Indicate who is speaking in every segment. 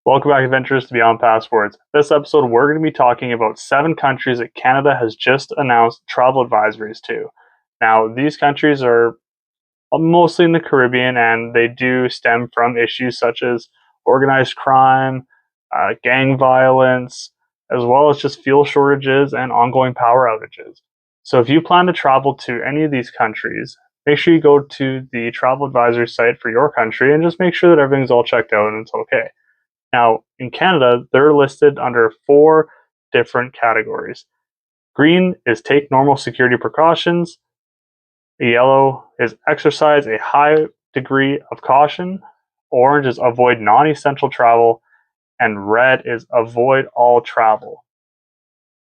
Speaker 1: Welcome back, adventurers, to Beyond Passports. This episode, we're going to be talking about 7 countries that Canada has just announced travel advisories to. Now, these countries are mostly in the Caribbean, and they do stem from issues such as organized crime, gang violence, as well as just fuel shortages and ongoing power outages. So, if you plan to travel to any of these countries, make sure you go to the travel advisory site for your country and just make sure that everything's all checked out and it's okay. Now, in Canada, they're listed under 4 different categories. Green is take normal security precautions. Yellow is exercise a high degree of caution. Orange is avoid non-essential travel. And red is avoid all travel.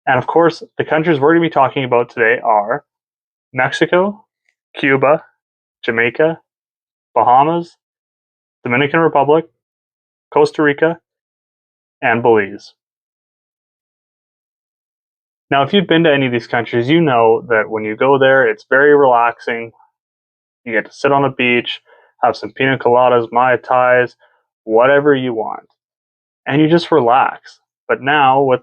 Speaker 1: And of course, the countries we're going to be talking about today are Mexico, Cuba, Jamaica, Bahamas, Dominican Republic, Costa Rica, and Belize. Now, if you've been to any of these countries, you know that when you go there, it's very relaxing. You get to sit on a beach, have some pina coladas, mai tais, whatever you want, and you just relax. But now, with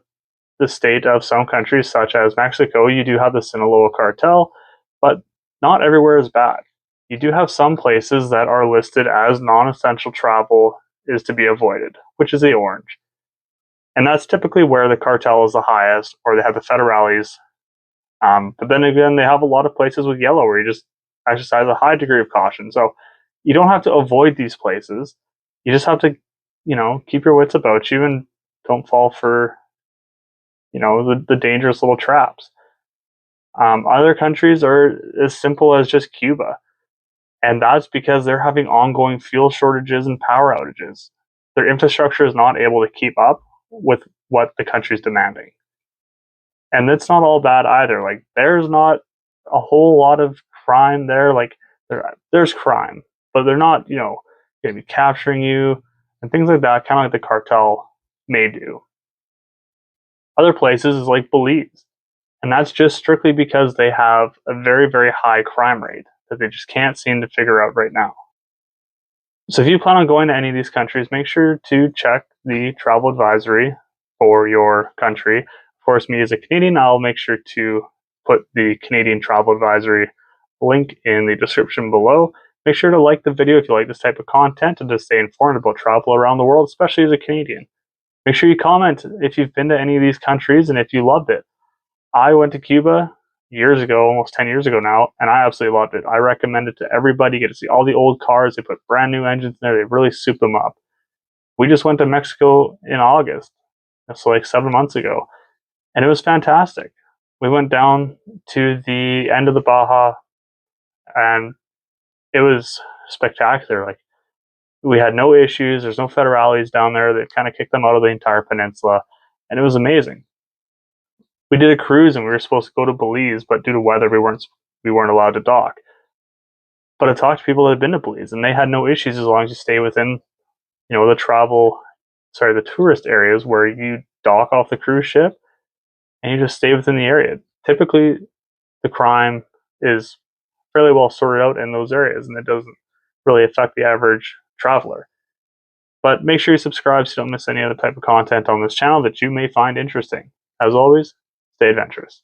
Speaker 1: the state of some countries, such as Mexico, you do have the Sinaloa cartel, but not everywhere is bad. You do have some places that are listed as non-essential travel is to be avoided, which is the orange. And that's typically where the cartel is the highest, or they have the federales. But then again, they have a lot of places with yellow where you just exercise a high degree of caution. So you don't have to avoid these places. You just have to, keep your wits about you and don't fall for, the dangerous little traps. Other countries are as simple as just Cuba. And that's because they're having ongoing fuel shortages and power outages. Their infrastructure is not able to keep up with what the country's demanding. And it's not all bad either. Like, there's not a whole lot of crime there. Like, there's crime, but they're not, going to be capturing you and things like that, kind of like the cartel may do. Other places is like Belize. And that's just strictly because they have a very, very high crime rate that they just can't seem to figure out right now. So if you plan on going to any of these countries, make sure to check the travel advisory for your country. Of course, me as a Canadian, I'll make sure to put the Canadian travel advisory link in the description below. Make sure to like the video if you like this type of content and to stay informed about travel around the world, especially as a Canadian. Make sure you comment if you've been to any of these countries and if you loved it. I went to Cuba years ago, almost 10 years ago now, and I absolutely loved it. I recommend it to everybody. You get to see all the old cars. They put brand new engines in there. They really soup them up. We just went to Mexico in August, so like 7 months ago, and it was fantastic. We went down to the end of the Baja, and it was spectacular. Like, we had no issues. There's no federales down there. They kind of kicked them out of the entire peninsula, and it was amazing. We did a cruise and we were supposed to go to Belize, but due to weather, we weren't allowed to dock. But I talked to people that had been to Belize, and they had no issues as long as you stay within, the tourist areas where you dock off the cruise ship, and you just stay within the area. Typically, the crime is fairly well sorted out in those areas, and it doesn't really affect the average traveler. But make sure you subscribe so you don't miss any other type of content on this channel that you may find interesting. As always, stay adventurous.